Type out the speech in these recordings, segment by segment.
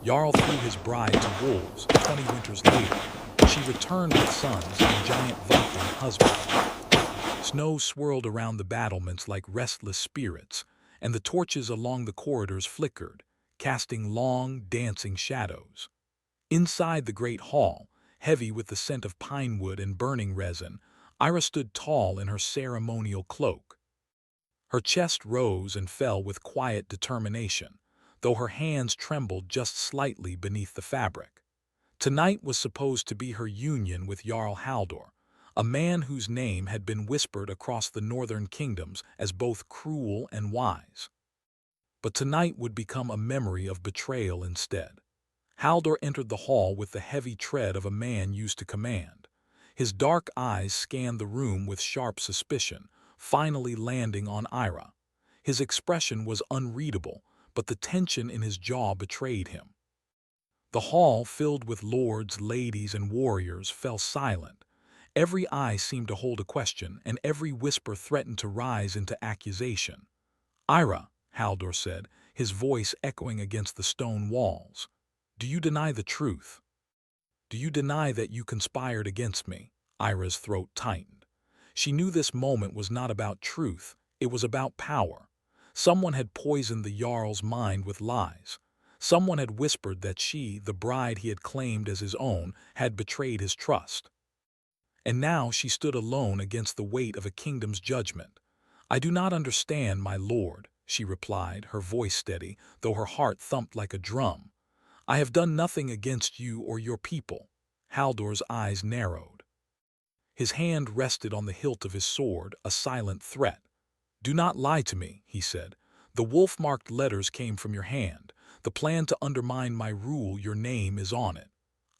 Jarl threw his bride to wolves 20 winters later. She returned with sons and giant Viking husbands. Snow swirled around the battlements like restless spirits, and the torches along the corridors flickered, casting long, dancing shadows. Inside the great hall, heavy with the scent of pine wood and burning resin, Ira stood tall in her ceremonial cloak. Her chest rose and fell with quiet determination, though her hands trembled just slightly beneath the fabric. Tonight was supposed to be her union with Jarl Haldor, a man whose name had been whispered across the northern kingdoms as both cruel and wise. But tonight would become a memory of betrayal instead. Haldor entered the hall with the heavy tread of a man used to command. His dark eyes scanned the room with sharp suspicion, finally landing on Ira. His expression was unreadable, but the tension in his jaw betrayed him. The hall, filled with lords, ladies, and warriors, fell silent. Every eye seemed to hold a question, and every whisper threatened to rise into accusation. "Ira," Haldor said, his voice echoing against the stone walls, "do you deny the truth? Do you deny that you conspired against me?" Ira's throat tightened. She knew this moment was not about truth, it was about power. Someone had poisoned the Jarl's mind with lies. Someone had whispered that she, the bride he had claimed as his own, had betrayed his trust. And now she stood alone against the weight of a kingdom's judgment. "I do not understand, my lord," she replied, her voice steady, though her heart thumped like a drum. "I have done nothing against you or your people." Haldor's eyes narrowed. His hand rested on the hilt of his sword, a silent threat. "Do not lie to me," he said. "The wolf-marked letters came from your hand. The plan to undermine my rule, your name is on it."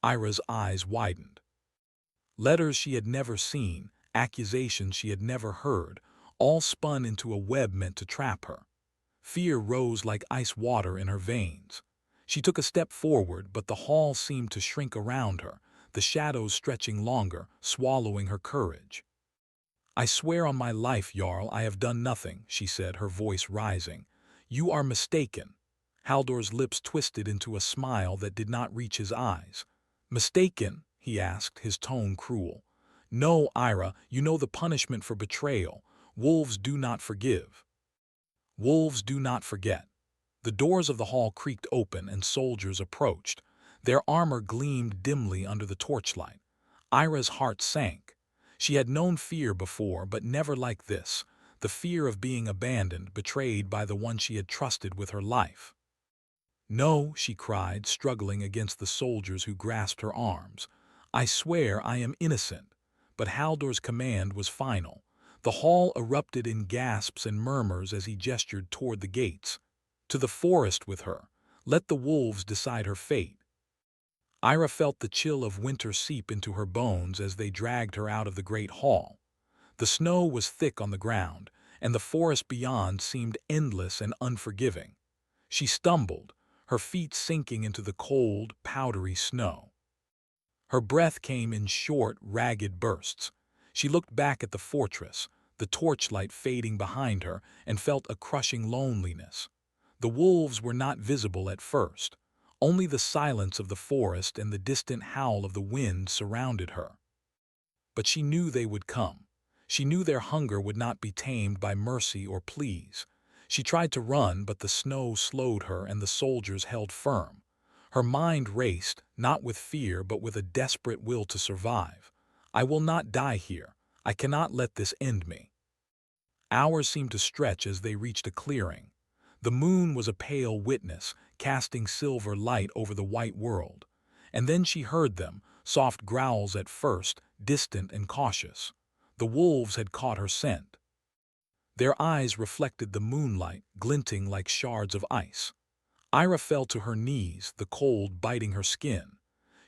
Ira's eyes widened. Letters she had never seen, accusations she had never heard, all spun into a web meant to trap her. Fear rose like ice water in her veins. She took a step forward, but the hall seemed to shrink around her, the shadows stretching longer, swallowing her courage. "I swear on my life, Jarl, I have done nothing," she said, her voice rising. "You are mistaken." Haldor's lips twisted into a smile that did not reach his eyes. "Mistaken?" he asked, his tone cruel. "No, Ira, you know the punishment for betrayal. Wolves do not forgive. Wolves do not forget." The doors of the hall creaked open and soldiers approached. Their armor gleamed dimly under the torchlight. Ira's heart sank. She had known fear before, but never like this, the fear of being abandoned, betrayed by the one she had trusted with her life. "No," she cried, struggling against the soldiers who grasped her arms. "I swear I am innocent." But Haldor's command was final. The hall erupted in gasps and murmurs as he gestured toward the gates. "To the forest with her. Let the wolves decide her fate." Ira felt the chill of winter seep into her bones as they dragged her out of the great hall. The snow was thick on the ground, and the forest beyond seemed endless and unforgiving. She stumbled, her feet sinking into the cold, powdery snow. Her breath came in short, ragged bursts. She looked back at the fortress, the torchlight fading behind her, and felt a crushing loneliness. The wolves were not visible at first. Only the silence of the forest and the distant howl of the wind surrounded her. But she knew they would come. She knew their hunger would not be tamed by mercy or pleas. She tried to run, but the snow slowed her and the soldiers held firm. Her mind raced, not with fear but with a desperate will to survive. "I will not die here. I cannot let this end me." Hours seemed to stretch as they reached a clearing. The moon was a pale witness, casting silver light over the white world. And then she heard them, soft growls at first, distant and cautious. The wolves had caught her scent. Their eyes reflected the moonlight, glinting like shards of ice. Ira fell to her knees, the cold biting her skin.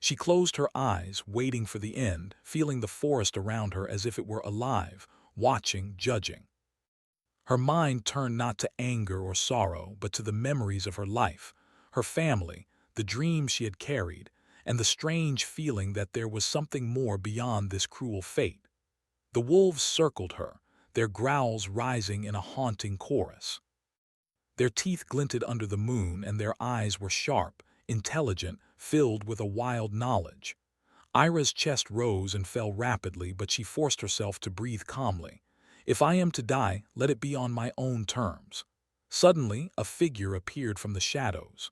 She closed her eyes, waiting for the end, feeling the forest around her as if it were alive, watching, judging. Her mind turned not to anger or sorrow, but to the memories of her life, her family, the dreams she had carried, and the strange feeling that there was something more beyond this cruel fate. The wolves circled her, their growls rising in a haunting chorus. Their teeth glinted under the moon and their eyes were sharp, intelligent, filled with a wild knowledge. Ira's chest rose and fell rapidly, but she forced herself to breathe calmly. If I am to die, let it be on my own terms. Suddenly, a figure appeared from the shadows.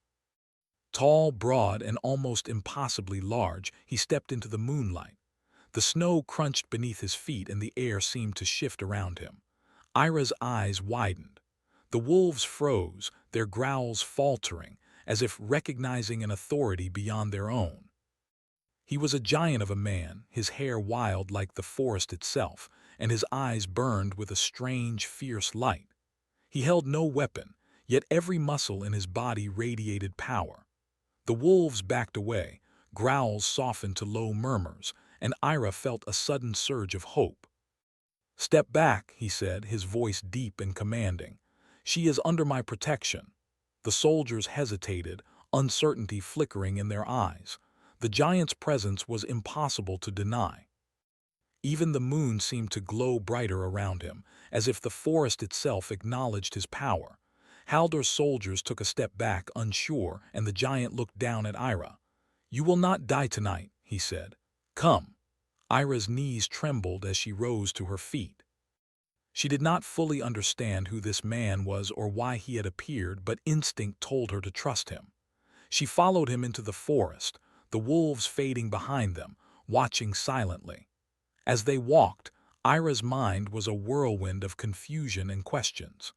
Tall, broad, and almost impossibly large, he stepped into the moonlight. The snow crunched beneath his feet and the air seemed to shift around him. Ira's eyes widened. The wolves froze, their growls faltering, as if recognizing an authority beyond their own. He was a giant of a man, his hair wild like the forest itself, and his eyes burned with a strange, fierce light. He held no weapon, yet every muscle in his body radiated power. The wolves backed away, growls softened to low murmurs, and Ira felt a sudden surge of hope. "Step back," he said, his voice deep and commanding. "She is under my protection." The soldiers hesitated, uncertainty flickering in their eyes. The giant's presence was impossible to deny. Even the moon seemed to glow brighter around him, as if the forest itself acknowledged his power. Haldor's soldiers took a step back, unsure, and the giant looked down at Ira. "You will not die tonight," he said. "Come." Ira's knees trembled as she rose to her feet. She did not fully understand who this man was or why he had appeared, but instinct told her to trust him. She followed him into the forest, the wolves fading behind them, watching silently. As they walked, Ira's mind was a whirlwind of confusion and questions.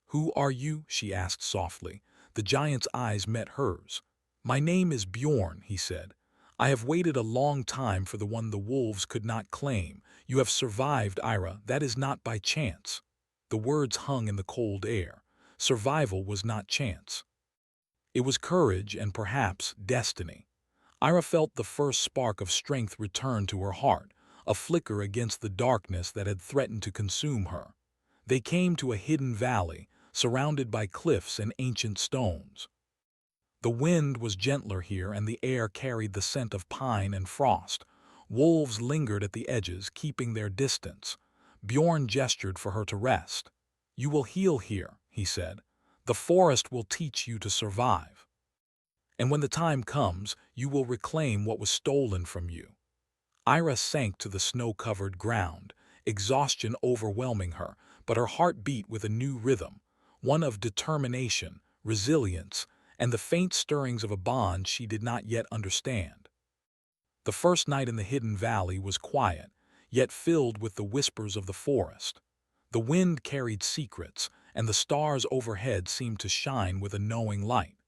"Who are you?" she asked softly. The giant's eyes met hers. "My name is Bjorn," he said. "I have waited a long time for the one the wolves could not claim. You have survived, Ira. That is not by chance." The words hung in the cold air. Survival was not chance. It was courage and perhaps destiny. Ira felt the first spark of strength return to her heart, a flicker against the darkness that had threatened to consume her. They came to a hidden valley, surrounded by cliffs and ancient stones. The wind was gentler here and the air carried the scent of pine and frost. Wolves lingered at the edges, keeping their distance. Bjorn gestured for her to rest. "You will heal here," he said. "The forest will teach you to survive. And when the time comes, you will reclaim what was stolen from you." Ira sank to the snow-covered ground, exhaustion overwhelming her, but her heart beat with a new rhythm, one of determination, resilience, and the faint stirrings of a bond she did not yet understand. The first night in the hidden valley was quiet, yet filled with the whispers of the forest. The wind carried secrets, and the stars overhead seemed to shine with a knowing light.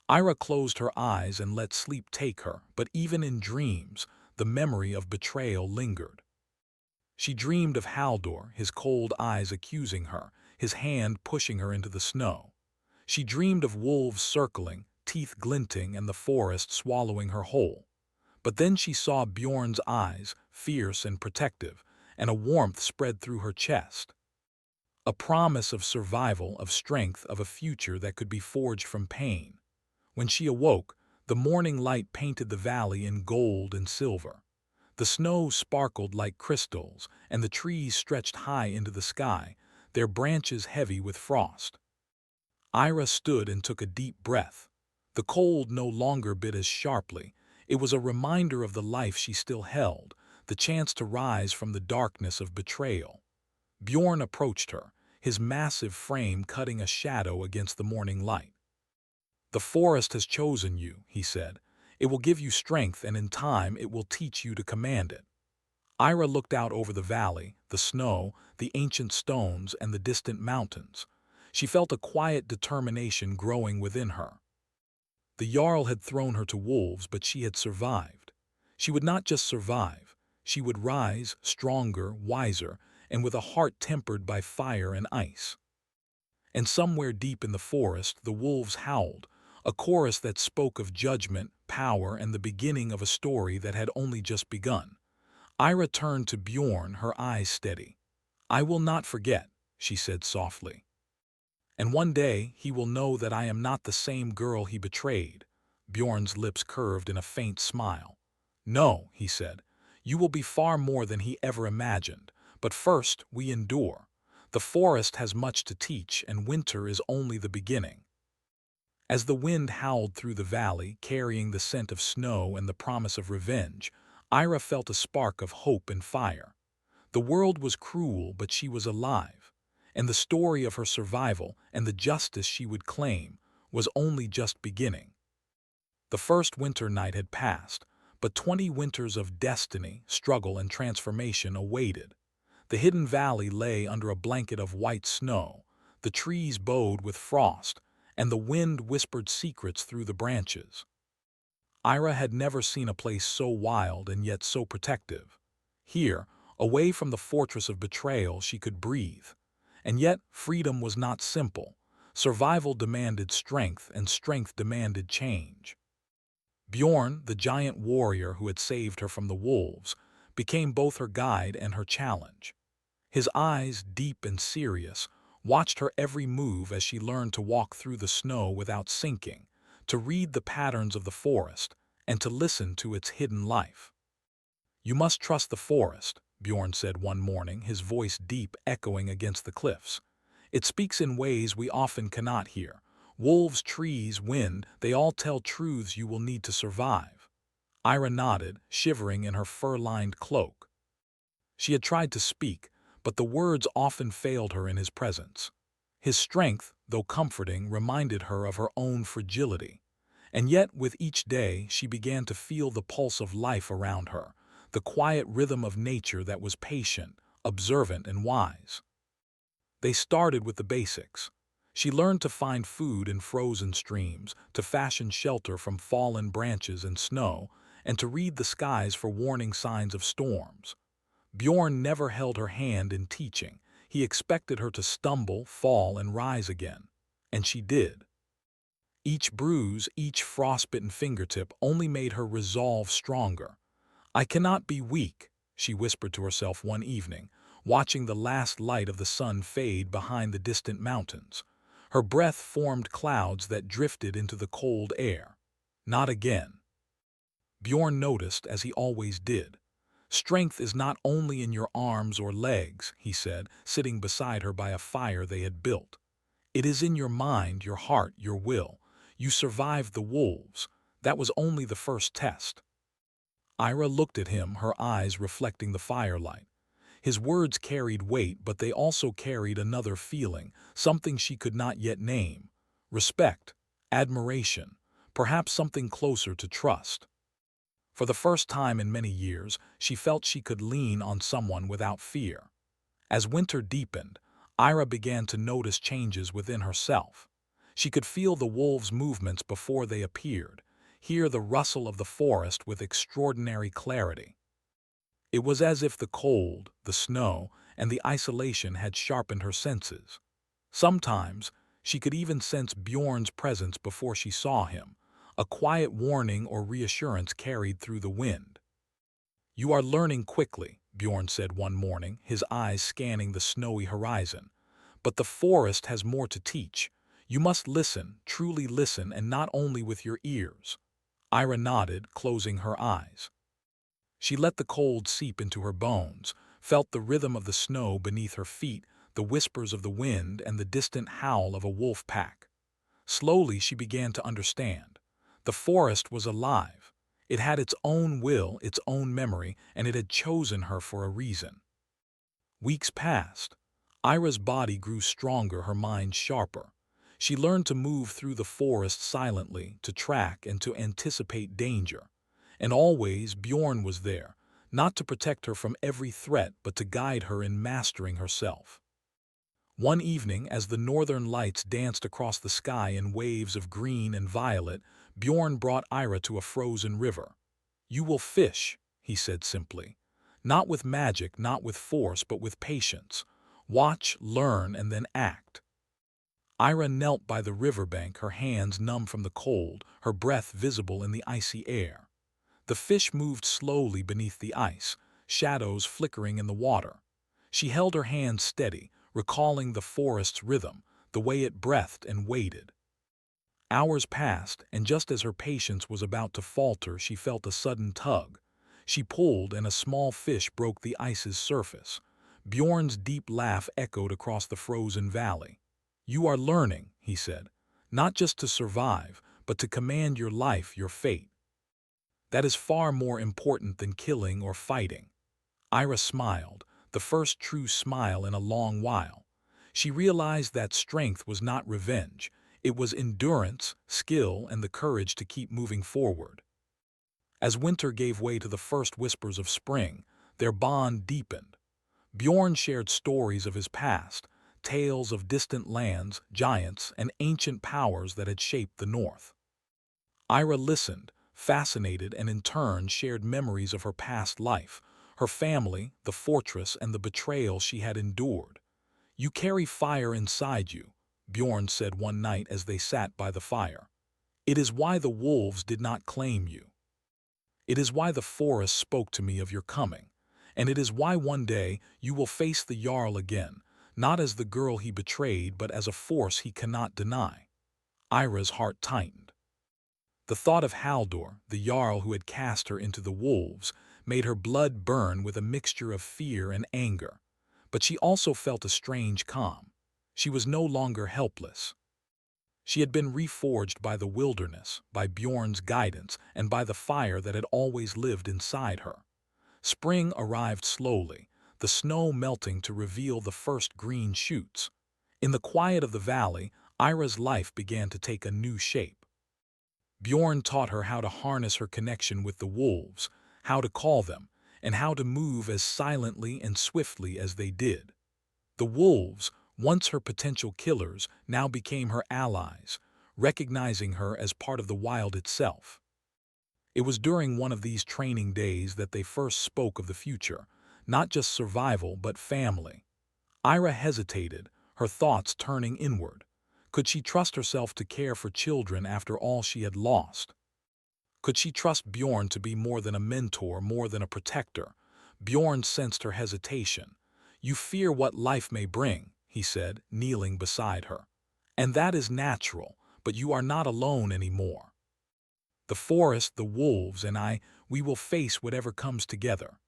Ira closed her eyes and let sleep take her, but even in dreams, the memory of betrayal lingered. She dreamed of Haldor, his cold eyes accusing her, his hand pushing her into the snow. She dreamed of wolves circling, teeth glinting, and the forest swallowing her whole. But then she saw Bjorn's eyes, fierce and protective, and a warmth spread through her chest. A promise of survival, of strength, of a future that could be forged from pain. When she awoke, the morning light painted the valley in gold and silver. The snow sparkled like crystals, and the trees stretched high into the sky, their branches heavy with frost. Ira stood and took a deep breath. The cold no longer bit as sharply. It was a reminder of the life she still held, the chance to rise from the darkness of betrayal. Bjorn approached her, his massive frame cutting a shadow against the morning light. "The forest has chosen you," he said. "It will give you strength, and in time it will teach you to command it." Ira looked out over the valley, the snow, the ancient stones, and the distant mountains. She felt a quiet determination growing within her. The Jarl had thrown her to wolves, but she had survived. She would not just survive. She would rise, stronger, wiser, and with a heart tempered by fire and ice. And somewhere deep in the forest, the wolves howled, a chorus that spoke of judgment, power, and the beginning of a story that had only just begun. Ira turned to Bjorn, her eyes steady. "I will not forget," she said softly. "And one day he will know that I am not the same girl he betrayed." Bjorn's lips curved in a faint smile. "No," he said, "you will be far more than he ever imagined. But first, we endure. The forest has much to teach, and winter is only the beginning." As the wind howled through the valley, carrying the scent of snow and the promise of revenge, Ira felt a spark of hope and fire. The world was cruel, but she was alive, and the story of her survival and the justice she would claim was only just beginning. The first winter night had passed, but 20 winters of destiny, struggle, and transformation awaited. The hidden valley lay under a blanket of white snow, the trees bowed with frost, and the wind whispered secrets through the branches. Ira had never seen a place so wild and yet so protective. Here, away from the fortress of betrayal, she could breathe. And yet, freedom was not simple. Survival demanded strength, and strength demanded change. Bjorn, the giant warrior who had saved her from the wolves, became both her guide and her challenge. His eyes, deep and serious, watched her every move as she learned to walk through the snow without sinking, to read the patterns of the forest, and to listen to its hidden life. "You must trust the forest," Bjorn said one morning, his voice deep, echoing against the cliffs. "It speaks in ways we often cannot hear. Wolves, trees, wind, they all tell truths you will need to survive." Ira nodded, shivering in her fur-lined cloak. She had tried to speak, but the words often failed her in his presence. His strength, though comforting, reminded her of her own fragility. And yet, with each day, she began to feel the pulse of life around her, the quiet rhythm of nature that was patient, observant, and wise. They started with the basics. She learned to find food in frozen streams, to fashion shelter from fallen branches and snow, and to read the skies for warning signs of storms. Bjorn never held her hand in teaching. He expected her to stumble, fall, and rise again. And she did. Each bruise, each frostbitten fingertip only made her resolve stronger. "I cannot be weak," she whispered to herself one evening, watching the last light of the sun fade behind the distant mountains. Her breath formed clouds that drifted into the cold air. Not again. Bjorn noticed, as he always did. "Strength is not only in your arms or legs," he said, sitting beside her by a fire they had built. "It is in your mind, your heart, your will. You survived the wolves. That was only the first test." Ira looked at him, her eyes reflecting the firelight. His words carried weight, but they also carried another feeling, something she could not yet name. Respect, admiration, perhaps something closer to trust. For the first time in many years, she felt she could lean on someone without fear. As winter deepened, Ira began to notice changes within herself. She could feel the wolves' movements before they appeared, hear the rustle of the forest with extraordinary clarity. It was as if the cold, the snow, and the isolation had sharpened her senses. Sometimes, she could even sense Bjorn's presence before she saw him, a quiet warning or reassurance carried through the wind. "You are learning quickly," Bjorn said one morning, his eyes scanning the snowy horizon. "But the forest has more to teach. You must listen, truly listen, and not only with your ears." Ira nodded, closing her eyes. She let the cold seep into her bones, felt the rhythm of the snow beneath her feet, the whispers of the wind, and the distant howl of a wolf pack. Slowly she began to understand. The forest was alive. It had its own will, its own memory, and it had chosen her for a reason. Weeks passed. Ira's body grew stronger, her mind sharper. She learned to move through the forest silently, to track and to anticipate danger. And always Bjorn was there, not to protect her from every threat, but to guide her in mastering herself. One evening, as the northern lights danced across the sky in waves of green and violet, Bjorn brought Ira to a frozen river. "You will fish," he said simply. "Not with magic, not with force, but with patience. Watch, learn, and then act." Ira knelt by the riverbank, her hands numb from the cold, her breath visible in the icy air. The fish moved slowly beneath the ice, shadows flickering in the water. She held her hands steady, recalling the forest's rhythm, the way it breathed and waited. Hours passed, and just as her patience was about to falter, she felt a sudden tug. She pulled, and a small fish broke the ice's surface. Bjorn's deep laugh echoed across the frozen valley. "You are learning," he said. not just to survive, but to command your life, your fate. That is far more important than killing or fighting. Ira smiled, the first true smile in a long while. She realized that strength was not revenge, it was endurance, skill, and the courage to keep moving forward. As winter gave way to the first whispers of spring, their bond deepened. Bjorn shared stories of his past, tales of distant lands, giants, and ancient powers that had shaped the North. Ira listened, fascinated, and in turn shared memories of her past life, her family, the fortress, and the betrayal she had endured. "You carry fire inside you," Bjorn said one night as they sat by the fire. "It is why the wolves did not claim you. It is why the forest spoke to me of your coming. And it is why one day you will face the Jarl again, not as the girl he betrayed, but as a force he cannot deny." Ira's heart tightened. The thought of Haldur, the Jarl who had cast her into the wolves, made her blood burn with a mixture of fear and anger. But she also felt a strange calm. She was no longer helpless. She had been reforged by the wilderness, by Bjorn's guidance, and by the fire that had always lived inside her. Spring arrived slowly, the snow melting to reveal the first green shoots. In the quiet of the valley, Ira's life began to take a new shape. Bjorn taught her how to harness her connection with the wolves, how to call them, and how to move as silently and swiftly as they did. The wolves, once her potential killers, now became her allies, recognizing her as part of the wild itself. It was during one of these training days that they first spoke of the future, not just survival but family. Ira hesitated, her thoughts turning inward. Could she trust herself to care for children after all she had lost? Could she trust Bjorn to be more than a mentor, more than a protector? Bjorn sensed her hesitation. "You fear what life may bring," he said, kneeling beside her. "And that is natural, but you are not alone anymore. The forest, the wolves, and I, we will face whatever comes together."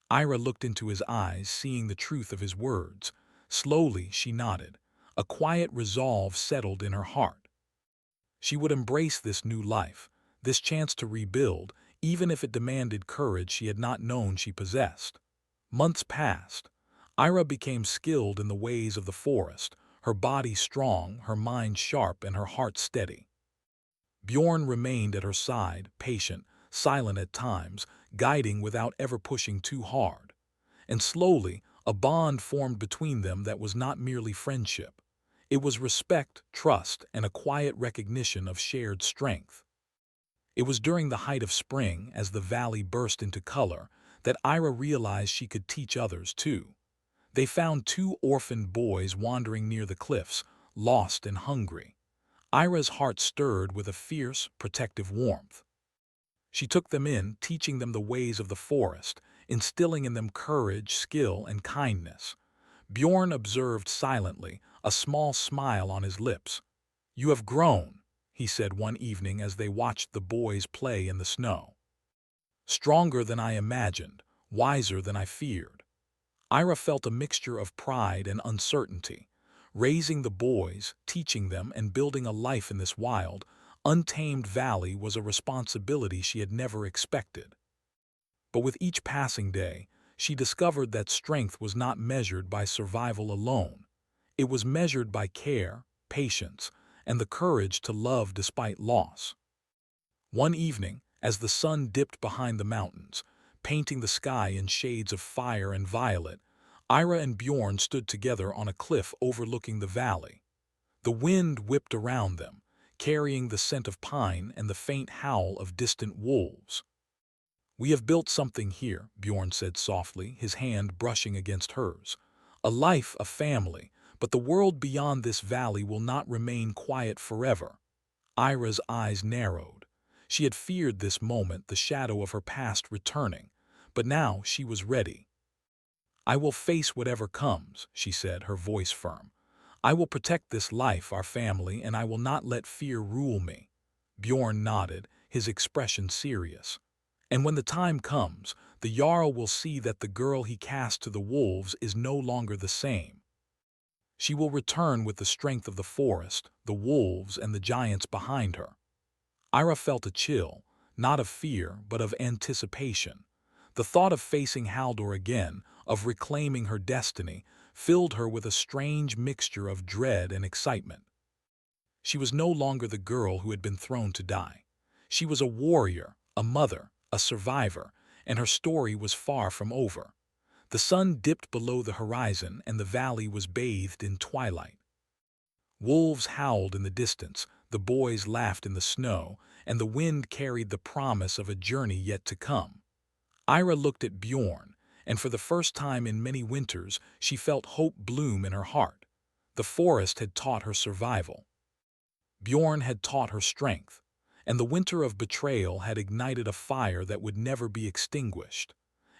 Ira looked into his eyes, seeing the truth of his words. Slowly she nodded. A quiet resolve settled in her heart. She would embrace this new life, this chance to rebuild, even if it demanded courage she had not known she possessed. Months passed. Ira became skilled in the ways of the forest, her body strong, her mind sharp, and her heart steady. Bjorn remained at her side, patient, silent at times, guiding without ever pushing too hard. And slowly, a bond formed between them that was not merely friendship. It was respect, trust, and a quiet recognition of shared strength. It was during the height of spring, as the valley burst into color, that Ira realized she could teach others too. They found two orphaned boys wandering near the cliffs, lost and hungry. Ira's heart stirred with a fierce, protective warmth. She took them in, teaching them the ways of the forest, instilling in them courage, skill, and kindness. Bjorn observed silently, a small smile on his lips. "You have grown," he said one evening as they watched the boys play in the snow. "Stronger than I imagined, wiser than I feared." Ira felt a mixture of pride and uncertainty. Raising the boys, teaching them, and building a life in this wild, untamed valley was a responsibility she had never expected. But with each passing day, she discovered that strength was not measured by survival alone. It was measured by care, patience, and the courage to love despite loss. One evening, as the sun dipped behind the mountains, painting the sky in shades of fire and violet, Ira and Bjorn stood together on a cliff overlooking the valley. The wind whipped around them, carrying the scent of pine and the faint howl of distant wolves. "We have built something here," Bjorn said softly, his hand brushing against hers. "A life, a family, but the world beyond this valley will not remain quiet forever." Ira's eyes narrowed. She had feared this moment, the shadow of her past returning, but now she was ready. "I will face whatever comes," she said, her voice firm. "I will protect this life, our family, and I will not let fear rule me." Bjorn nodded, his expression serious. "And when the time comes, the Jarl will see that the girl he cast to the wolves is no longer the same." She will return with the strength of the forest, the wolves, and the giants behind her. Ira felt a chill, not of fear, but of anticipation. The thought of facing Haldor again, of reclaiming her destiny, filled her with a strange mixture of dread and excitement. She was no longer the girl who had been thrown to die. She was a warrior, a mother, a survivor, and her story was far from over. The sun dipped below the horizon and the valley was bathed in twilight. Wolves howled in the distance, the boys laughed in the snow, and the wind carried the promise of a journey yet to come. Ira looked at Bjorn, and for the first time in many winters she felt hope bloom in her heart. The forest had taught her survival. Bjorn had taught her strength, and the winter of betrayal had ignited a fire that would never be extinguished.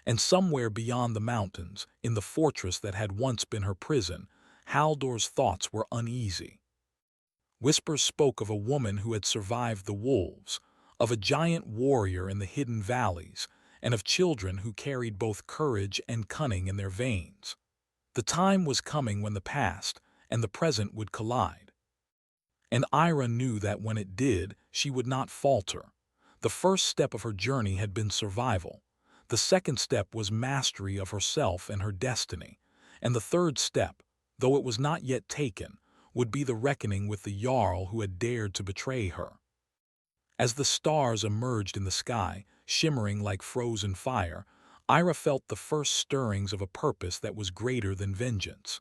And somewhere beyond the mountains, in the fortress that had once been her prison, Haldor's thoughts were uneasy. Whispers spoke of a woman who had survived the wolves, of a giant warrior in the hidden valleys, and of children who carried both courage and cunning in their veins. The time was coming when the past and the present would collide. And Ira knew that when it did, she would not falter. The first step of her journey had been survival. The second step was mastery of herself and her destiny. And the third step, though it was not yet taken, would be the reckoning with the Jarl who had dared to betray her. As the stars emerged in the sky, shimmering like frozen fire, Ira felt the first stirrings of a purpose that was greater than vengeance.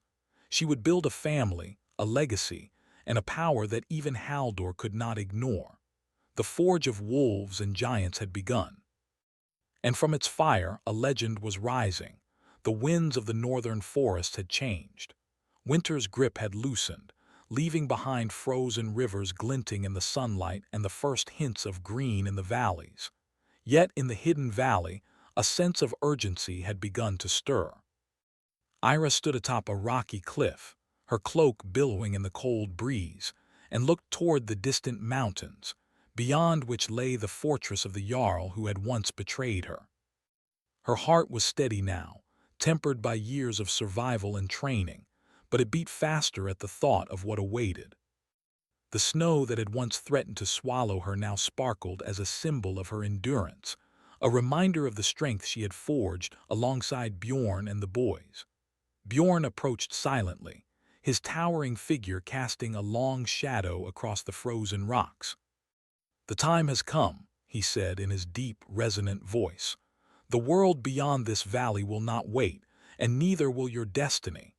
She would build a family, a legacy, and a power that even Haldor could not ignore. The forge of wolves and giants had begun. And from its fire a legend was rising. The winds of the northern forest had changed. Winter's grip had loosened, leaving behind frozen rivers glinting in the sunlight and the first hints of green in the valleys. Yet in the hidden valley, a sense of urgency had begun to stir. Ira stood atop a rocky cliff, her cloak billowing in the cold breeze, and looked toward the distant mountains, beyond which lay the fortress of the Jarl who had once betrayed her. Her heart was steady now, tempered by years of survival and training, but it beat faster at the thought of what awaited. The snow that had once threatened to swallow her now sparkled as a symbol of her endurance, a reminder of the strength she had forged alongside Bjorn and the boys. Bjorn approached silently, his towering figure casting a long shadow across the frozen rocks. "The time has come," he said in his deep, resonant voice. "The world beyond this valley will not wait, and neither will your destiny."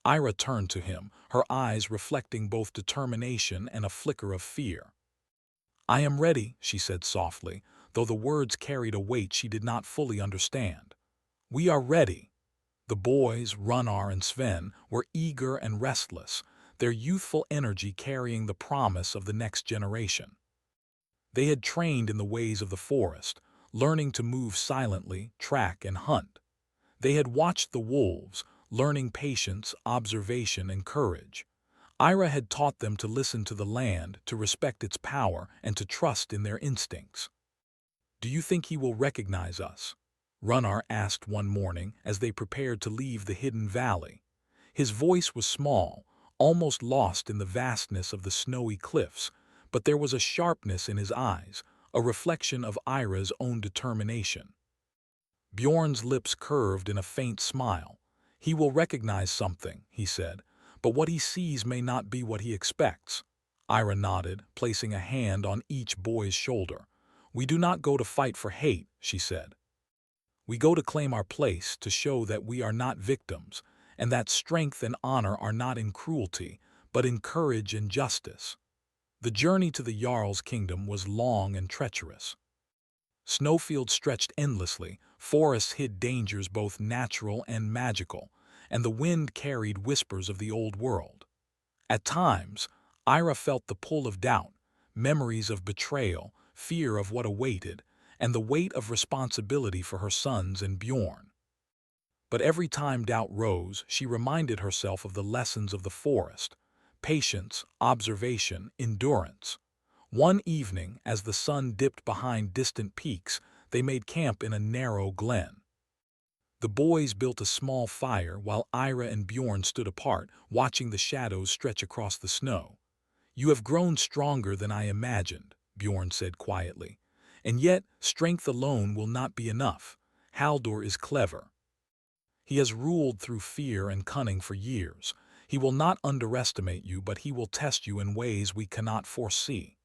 Ira turned to him, her eyes reflecting both determination and a flicker of fear. "I am ready," she said softly, though the words carried a weight she did not fully understand. "We are ready." The boys, Runnar and Sven, were eager and restless, their youthful energy carrying the promise of the next generation. They had trained in the ways of the forest, learning to move silently, track, and hunt. They had watched the wolves, learning patience, observation, and courage. Ira had taught them to listen to the land, to respect its power, and to trust in their instincts. "Do you think he will recognize us?" Runnar asked one morning as they prepared to leave the hidden valley. His voice was small, almost lost in the vastness of the snowy cliffs, but there was a sharpness in his eyes, a reflection of Ira's own determination. Bjorn's lips curved in a faint smile. "He will recognize something," he said, "but what he sees may not be what he expects." Ira nodded, placing a hand on each boy's shoulder. "We do not go to fight for hate," she said. "We go to claim our place, to show that we are not victims, and that strength and honor are not in cruelty, but in courage and justice." The journey to the Jarl's kingdom was long and treacherous. Snowfields stretched endlessly, forests hid dangers both natural and magical, and the wind carried whispers of the old world. At times, Ira felt the pull of doubt, memories of betrayal, fear of what awaited, and the weight of responsibility for her sons and Bjorn. But every time doubt rose, she reminded herself of the lessons of the forest: patience, observation, endurance. One evening, as the sun dipped behind distant peaks, they made camp in a narrow glen. The boys built a small fire while Ira and Bjorn stood apart, watching the shadows stretch across the snow. "You have grown stronger than I imagined," Bjorn said quietly. "And yet, strength alone will not be enough. Haldor is clever. He has ruled through fear and cunning for years. He will not underestimate you, but he will test you in ways we cannot foresee."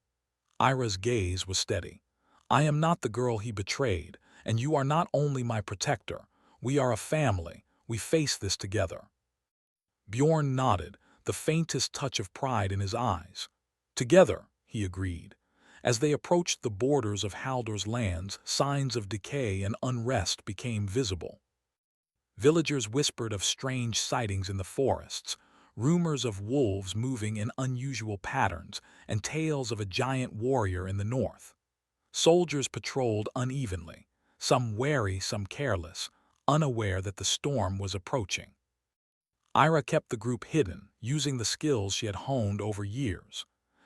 Ira's gaze was steady. "I am not the girl he betrayed, and you are not only my protector. We are a family. We face this together." Bjorn nodded, the faintest touch of pride in his eyes. "Together," he agreed. As they approached the borders of Haldor's lands, signs of decay and unrest became visible. Villagers whispered of strange sightings in the forests, rumors of wolves moving in unusual patterns, and tales of a giant warrior in the north. Soldiers patrolled unevenly, some wary, some careless, unaware that the storm was approaching. Ira kept the group hidden, using the skills she had honed over years.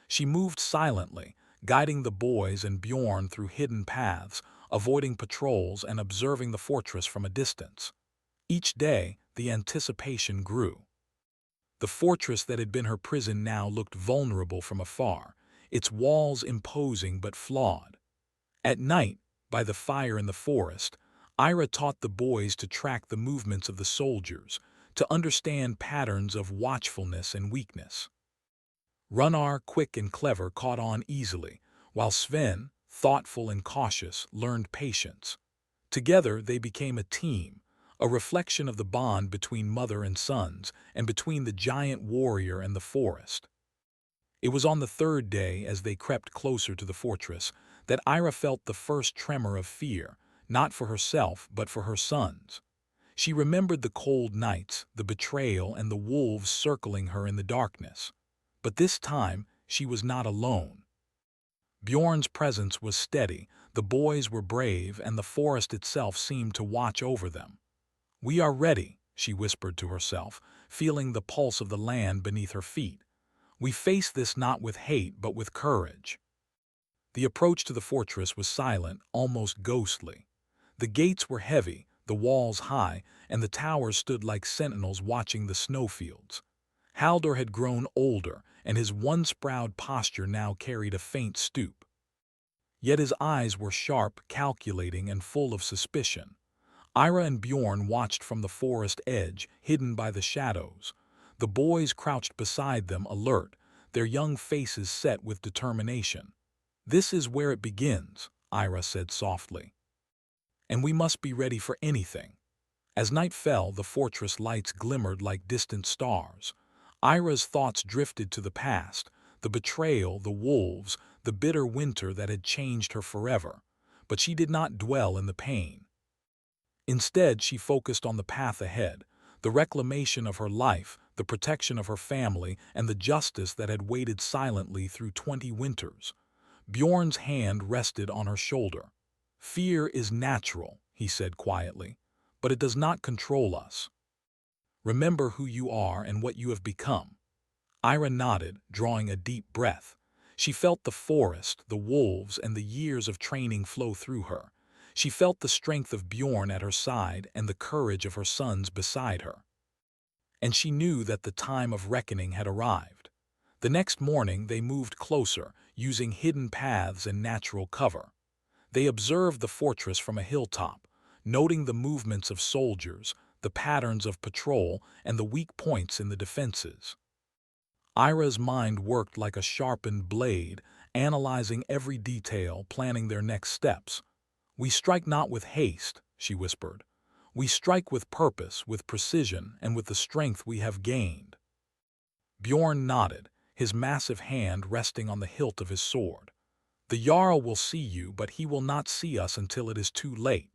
She moved silently, guiding the boys and Bjorn through hidden paths, avoiding patrols and observing the fortress from a distance. Each day, the anticipation grew. The fortress that had been her prison now looked vulnerable from afar, its walls imposing but flawed. At night, by the fire in the forest, Ira taught the boys to track the movements of the soldiers, to understand patterns of watchfulness and weakness. Runnar, quick and clever, caught on easily, while Sven, thoughtful and cautious, learned patience. Together they became a team, a reflection of the bond between mother and sons, and between the giant warrior and the forest. It was on the third day, as they crept closer to the fortress, that Ira felt the first tremor of fear, not for herself but for her sons. She remembered the cold nights, the betrayal, and the wolves circling her in the darkness. But this time, she was not alone. Bjorn's presence was steady, the boys were brave, and the forest itself seemed to watch over them. "We are ready," she whispered to herself, feeling the pulse of the land beneath her feet. "We face this not with hate but with courage." The approach to the fortress was silent, almost ghostly. The gates were heavy, the walls high, and the towers stood like sentinels watching the snowfields. Haldor had grown older, and his once-proud posture now carried a faint stoop. Yet his eyes were sharp, calculating, and full of suspicion. Ira and Bjorn watched from the forest edge, hidden by the shadows. The boys crouched beside them, alert, their young faces set with determination. "This is where it begins," Ira said softly. "And we must be ready for anything." As night fell, the fortress lights glimmered like distant stars. Ira's thoughts drifted to the past, the betrayal, the wolves, the bitter winter that had changed her forever. But she did not dwell in the pain. Instead, she focused on the path ahead, the reclamation of her life, the protection of her family, and the justice that had waited silently through 20 winters. Bjorn's hand rested on her shoulder. "Fear is natural," he said quietly, "but it does not control us. Remember who you are and what you have become." Ira nodded, drawing a deep breath. She felt the forest, the wolves, and the years of training flow through her. She felt the strength of Bjorn at her side and the courage of her sons beside her. And she knew that the time of reckoning had arrived. The next morning they moved closer, using hidden paths and natural cover. They observed the fortress from a hilltop, noting the movements of soldiers, the patterns of patrol, and the weak points in the defenses. Ira's mind worked like a sharpened blade, analyzing every detail, planning their next steps. "We strike not with haste," she whispered. "We strike with purpose, with precision, and with the strength we have gained." Bjorn nodded, his massive hand resting on the hilt of his sword. "The Jarl will see you, but he will not see us until it is too late."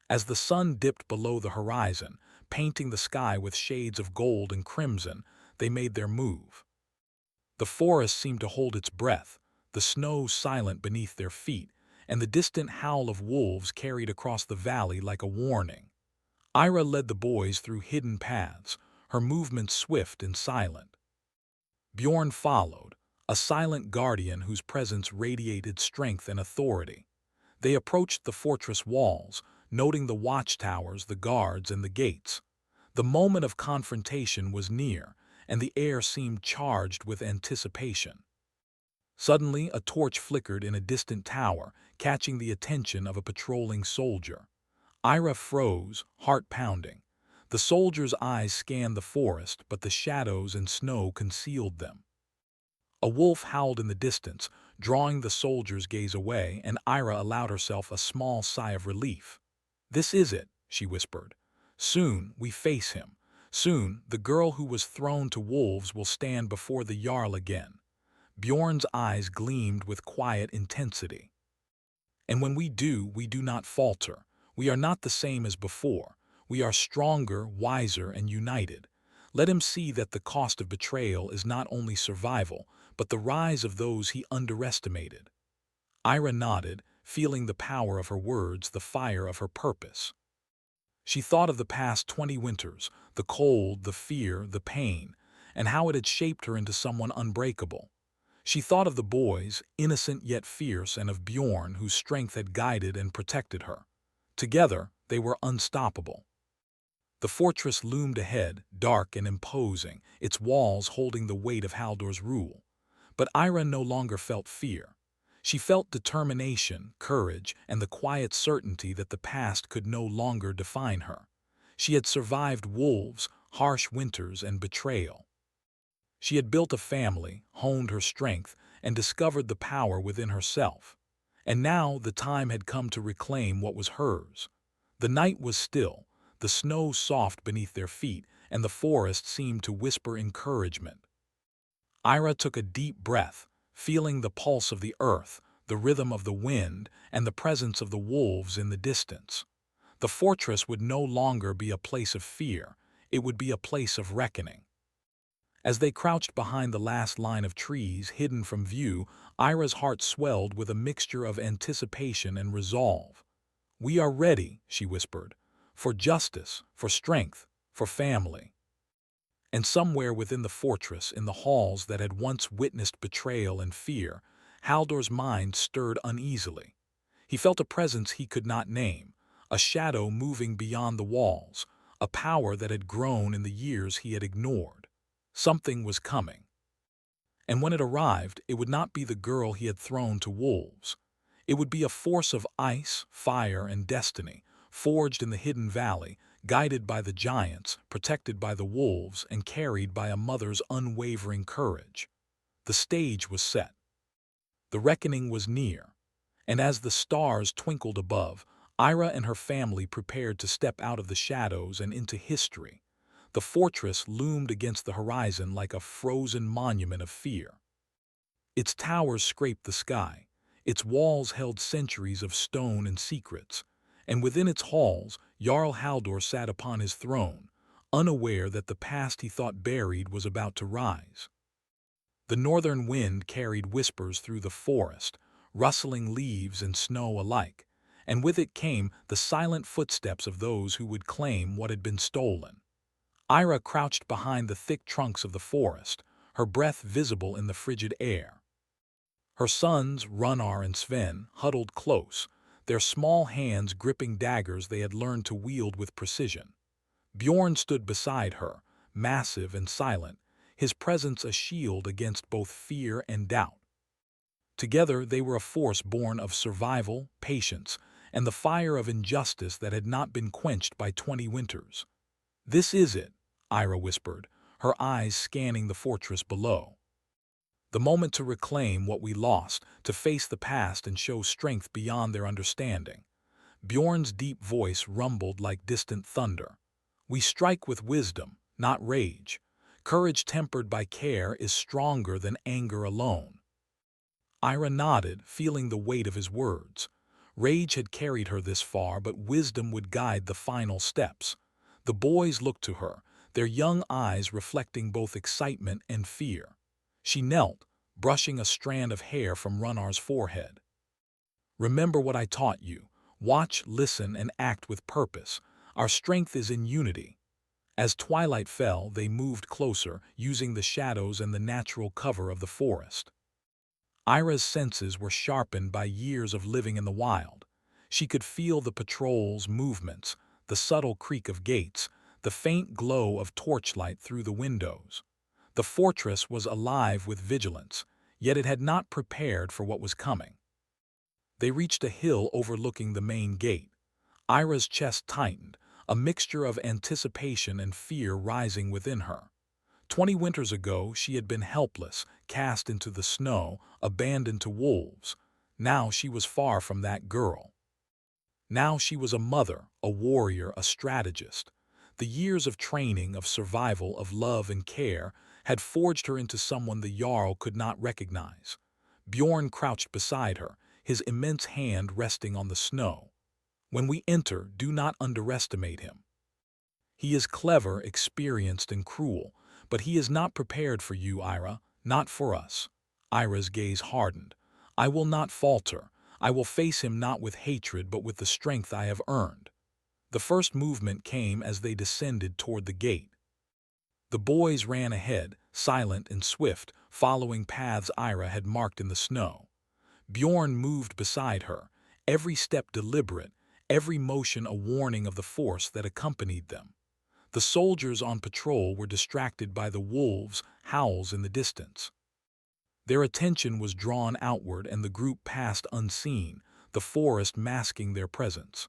As the sun dipped below the horizon, painting the sky with shades of gold and crimson, they made their move. The forest seemed to hold its breath, the snow silent beneath their feet, and the distant howl of wolves carried across the valley like a warning. Ira led the boys through hidden paths, her movements swift and silent. Bjorn followed, a silent guardian whose presence radiated strength and authority. They approached the fortress walls, noting the watchtowers, the guards, and the gates. The moment of confrontation was near, and the air seemed charged with anticipation. Suddenly, a torch flickered in a distant tower, catching the attention of a patrolling soldier. Ira froze, heart pounding. The soldier's eyes scanned the forest, but the shadows and snow concealed them. A wolf howled in the distance, drawing the soldier's gaze away, and Ira allowed herself a small sigh of relief. "This is it," she whispered. "Soon we face him. Soon the girl who was thrown to wolves will stand before the Jarl again." Bjorn's eyes gleamed with quiet intensity. "And when we do not falter. We are not the same as before. We are stronger, wiser, and united. Let him see that the cost of betrayal is not only survival, but the rise of those he underestimated." Ira nodded, feeling the power of her words, the fire of her purpose. She thought of the past 20 winters, the cold, the fear, the pain, and how it had shaped her into someone unbreakable. She thought of the boys, innocent yet fierce, and of Bjorn, whose strength had guided and protected her. Together, they were unstoppable. The fortress loomed ahead, dark and imposing, its walls holding the weight of Haldor's rule. But Ira no longer felt fear. She felt determination, courage, and the quiet certainty that the past could no longer define her. She had survived wolves, harsh winters, and betrayal. She had built a family, honed her strength, and discovered the power within herself. And now the time had come to reclaim what was hers. The night was still, the snow soft beneath their feet, and the forest seemed to whisper encouragement. Ira took a deep breath, feeling the pulse of the earth, the rhythm of the wind, and the presence of the wolves in the distance. The fortress would no longer be a place of fear, it would be a place of reckoning. As they crouched behind the last line of trees, hidden from view, Ira's heart swelled with a mixture of anticipation and resolve. "We are ready," she whispered, "for justice, for strength, for family." And somewhere within the fortress, in the halls that had once witnessed betrayal and fear, Haldor's mind stirred uneasily. He felt a presence he could not name, a shadow moving beyond the walls, a power that had grown in the years he had ignored. Something was coming. And when it arrived, it would not be the girl he had thrown to wolves. It would be a force of ice, fire, and destiny, forged in the hidden valley, guided by the giants, protected by the wolves, and carried by a mother's unwavering courage. The stage was set. The reckoning was near. And as the stars twinkled above, Ira and her family prepared to step out of the shadows and into history. The fortress loomed against the horizon like a frozen monument of fear. Its towers scraped the sky. Its walls held centuries of stone and secrets. And within its halls, Jarl Haldor sat upon his throne, unaware that the past he thought buried was about to rise. The northern wind carried whispers through the forest, rustling leaves and snow alike, and with it came the silent footsteps of those who would claim what had been stolen. Ira crouched behind the thick trunks of the forest, her breath visible in the frigid air. Her sons, Runnar and Sven, huddled close, their small hands gripping daggers they had learned to wield with precision. Bjorn stood beside her, massive and silent, his presence a shield against both fear and doubt. Together they were a force born of survival, patience, and the fire of injustice that had not been quenched by 20 winters. "This is it," Ira whispered, her eyes scanning the fortress below. "The moment to reclaim what we lost, to face the past and show strength beyond their understanding." Bjorn's deep voice rumbled like distant thunder. "We strike with wisdom, not rage. Courage tempered by care is stronger than anger alone." Ira nodded, feeling the weight of his words. Rage had carried her this far, but wisdom would guide the final steps. The boys looked to her, their young eyes reflecting both excitement and fear. She knelt, brushing a strand of hair from Runnar's forehead. "Remember what I taught you. Watch, listen, and act with purpose. Our strength is in unity." As twilight fell, they moved closer, using the shadows and the natural cover of the forest. Ira's senses were sharpened by years of living in the wild. She could feel the patrol's movements, the subtle creak of gates, the faint glow of torchlight through the windows. The fortress was alive with vigilance, yet it had not prepared for what was coming. They reached a hill overlooking the main gate. Ira's chest tightened, a mixture of anticipation and fear rising within her. 20 winters ago she had been helpless, cast into the snow, abandoned to wolves. Now she was far from that girl. Now she was a mother, a warrior, a strategist. The years of training, of survival, of love and care had forged her into someone the Jarl could not recognize. Bjorn crouched beside her, his immense hand resting on the snow. When we enter, do not underestimate him. He is clever, experienced, and cruel, but he is not prepared for you, Ira, not for us. Ira's gaze hardened. I will not falter. I will face him not with hatred but with the strength I have earned. The first movement came as they descended toward the gate. The boys ran ahead, silent and swift, following paths Ira had marked in the snow. Bjorn moved beside her, every step deliberate, every motion a warning of the force that accompanied them. The soldiers on patrol were distracted by the wolves' howls in the distance. Their attention was drawn outward and the group passed unseen, the forest masking their presence.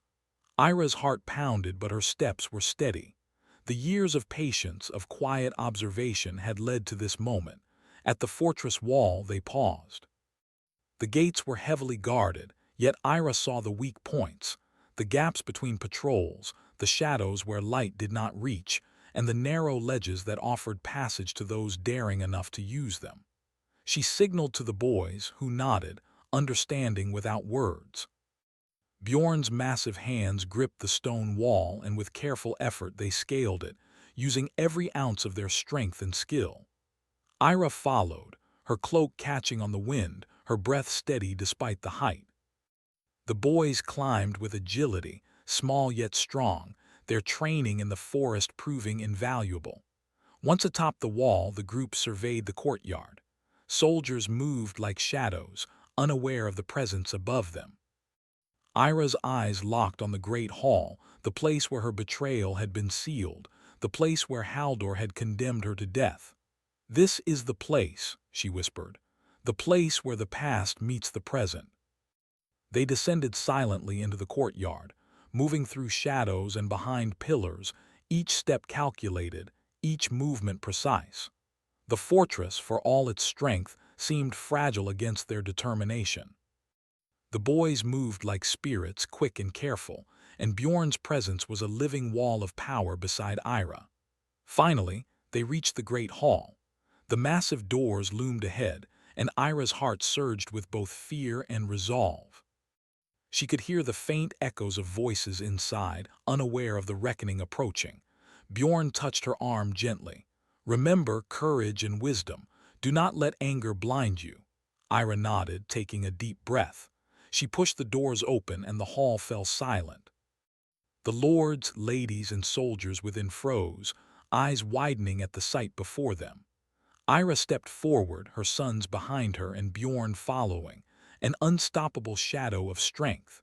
Ira's heart pounded, but her steps were steady. The years of patience, of quiet observation had led to this moment. At the fortress wall they paused. The gates were heavily guarded, yet Ira saw the weak points, the gaps between patrols, the shadows where light did not reach, and the narrow ledges that offered passage to those daring enough to use them. She signaled to the boys, who nodded, understanding without words. Bjorn's massive hands gripped the stone wall, and with careful effort they scaled it, using every ounce of their strength and skill. Ira followed, her cloak catching on the wind, her breath steady despite the height. The boys climbed with agility, small yet strong, their training in the forest proving invaluable. Once atop the wall, the group surveyed the courtyard. Soldiers moved like shadows, unaware of the presence above them. Ira's eyes locked on the great hall, the place where her betrayal had been sealed, the place where Haldor had condemned her to death. "This is the place," she whispered, "the place where the past meets the present." They descended silently into the courtyard, moving through shadows and behind pillars, each step calculated, each movement precise. The fortress, for all its strength, seemed fragile against their determination. The boys moved like spirits, quick and careful, and Bjorn's presence was a living wall of power beside Ira. Finally, they reached the great hall. The massive doors loomed ahead, and Ira's heart surged with both fear and resolve. She could hear the faint echoes of voices inside, unaware of the reckoning approaching. Bjorn touched her arm gently. "Remember courage and wisdom. Do not let anger blind you." Ira nodded, taking a deep breath. She pushed the doors open and the hall fell silent. The lords, ladies, and soldiers within froze, eyes widening at the sight before them. Ira stepped forward, her sons behind her and Bjorn following, an unstoppable shadow of strength.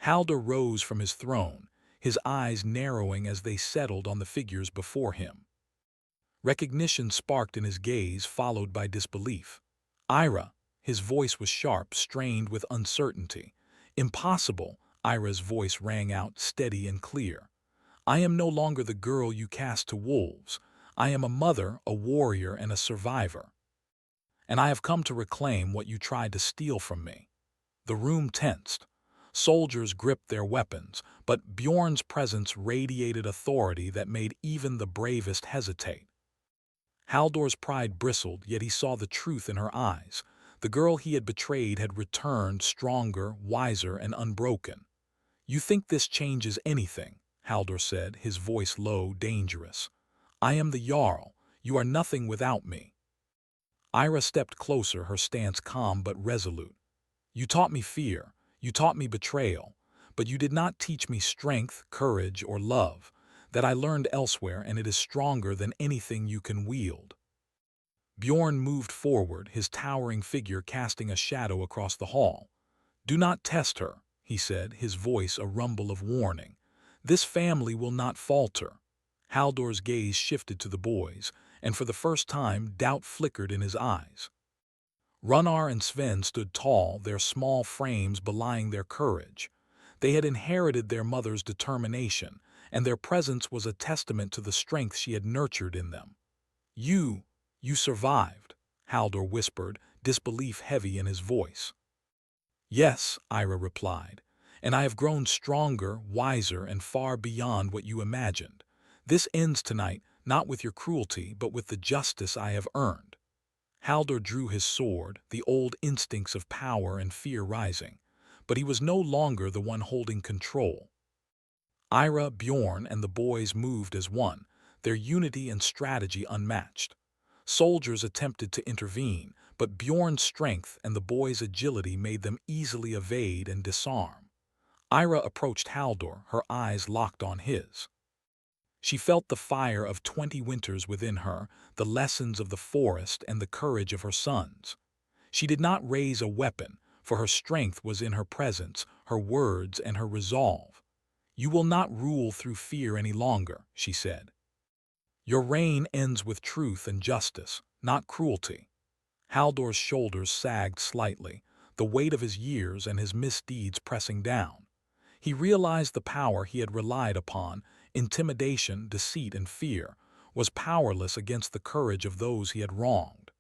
Haldor rose from his throne, his eyes narrowing as they settled on the figures before him. Recognition sparked in his gaze, followed by disbelief. "Ira," his voice was sharp, strained with uncertainty. "Impossible," Ira's voice rang out, steady and clear. "I am no longer the girl you cast to wolves. I am a mother, a warrior, and a survivor. And I have come to reclaim what you tried to steal from me." The room tensed. Soldiers gripped their weapons, but Bjorn's presence radiated authority that made even the bravest hesitate. Haldor's pride bristled, yet he saw the truth in her eyes. The girl he had betrayed had returned, stronger, wiser, and unbroken. "You think this changes anything," Haldor said, his voice low, dangerous. "I am the Jarl. You are nothing without me." Ira stepped closer, her stance calm but resolute. "You taught me fear. You taught me betrayal. But you did not teach me strength, courage, or love. That I learned elsewhere, and it is stronger than anything you can wield." Bjorn moved forward, his towering figure casting a shadow across the hall. "Do not test her," he said, his voice a rumble of warning. "This family will not falter." Haldor's gaze shifted to the boys, and for the first time doubt flickered in his eyes. Runnar and Sven stood tall, their small frames belying their courage. They had inherited their mother's determination, and their presence was a testament to the strength she had nurtured in them. You survived," Haldor whispered, disbelief heavy in his voice. "Yes," Ira replied, "and I have grown stronger, wiser, and far beyond what you imagined. This ends tonight, not with your cruelty, but with the justice I have earned." Haldor drew his sword, the old instincts of power and fear rising, but he was no longer the one holding control. Ira, Bjorn, and the boys moved as one, their unity and strategy unmatched. Soldiers attempted to intervene, but Bjorn's strength and the boys' agility made them easily evade and disarm. Ira approached Haldor, her eyes locked on his. She felt the fire of 20 winters within her, the lessons of the forest and the courage of her sons. She did not raise a weapon, for her strength was in her presence, her words, and her resolve. "You will not rule through fear any longer," she said. "Your reign ends with truth and justice, not cruelty." Haldor's shoulders sagged slightly, the weight of his years and his misdeeds pressing down. He realized the power he had relied upon, intimidation, deceit, and fear, was powerless against the courage of those he had wronged.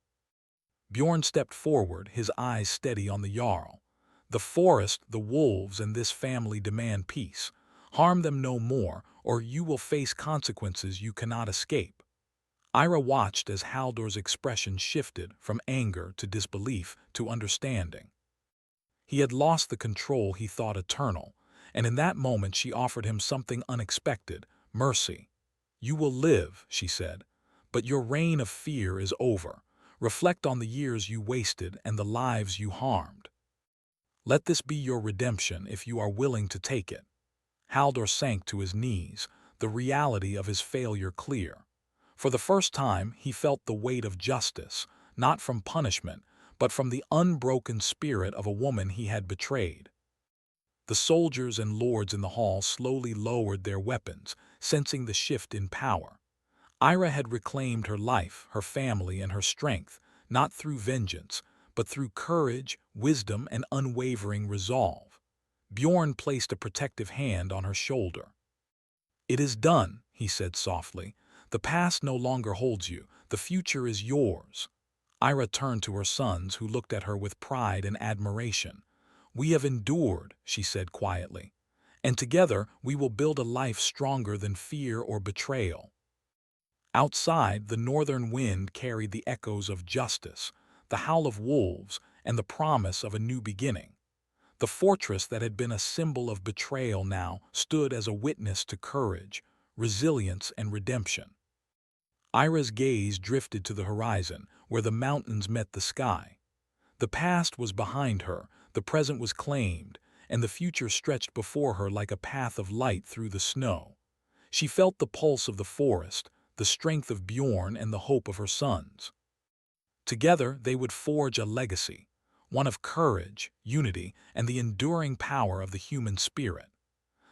Bjorn stepped forward, his eyes steady on the Jarl. "The forest, the wolves, and this family demand peace. Harm them no more, or you will face consequences you cannot escape." Ira watched as Haldor's expression shifted from anger to disbelief to understanding. He had lost the control he thought eternal, and in that moment she offered him something unexpected, mercy. "You will live," she said, "but your reign of fear is over. Reflect on the years you wasted and the lives you harmed. Let this be your redemption if you are willing to take it." Haldor sank to his knees, the reality of his failure clear. For the first time, he felt the weight of justice, not from punishment, but from the unbroken spirit of a woman he had betrayed. The soldiers and lords in the hall slowly lowered their weapons, sensing the shift in power. Ira had reclaimed her life, her family, and her strength, not through vengeance, but through courage, wisdom, and unwavering resolve. Bjorn placed a protective hand on her shoulder. "It is done," he said softly. "The past no longer holds you. The future is yours." Ira turned to her sons, who looked at her with pride and admiration. "We have endured," she said quietly, "and together we will build a life stronger than fear or betrayal." Outside, the northern wind carried the echoes of justice, the howl of wolves, and the promise of a new beginning. The fortress that had been a symbol of betrayal now stood as a witness to courage, resilience, and redemption. Ira's gaze drifted to the horizon, where the mountains met the sky. The past was behind her, the present was claimed, and the future stretched before her like a path of light through the snow. She felt the pulse of the forest, the strength of Bjorn, and the hope of her sons. Together they would forge a legacy, one of courage, unity, and the enduring power of the human spirit.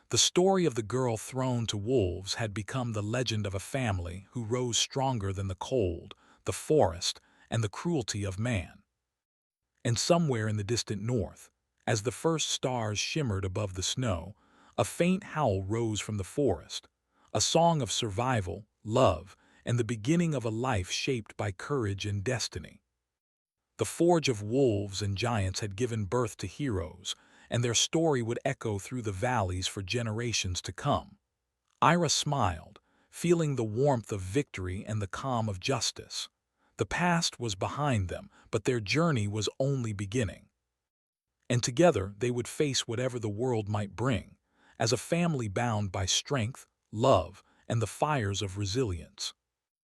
The story of the girl thrown to wolves had become the legend of a family who rose stronger than the cold, the forest, and the cruelty of man. And somewhere in the distant north, as the first stars shimmered above the snow, a faint howl rose from the forest, a song of survival, love, and the beginning of a life shaped by courage and destiny. The forge of wolves and giants had given birth to heroes, and their story would echo through the valleys for generations to come. Ira smiled, feeling the warmth of victory and the calm of justice. The past was behind them, but their journey was only beginning. And together they would face whatever the world might bring, as a family bound by strength, love, and the fires of resilience.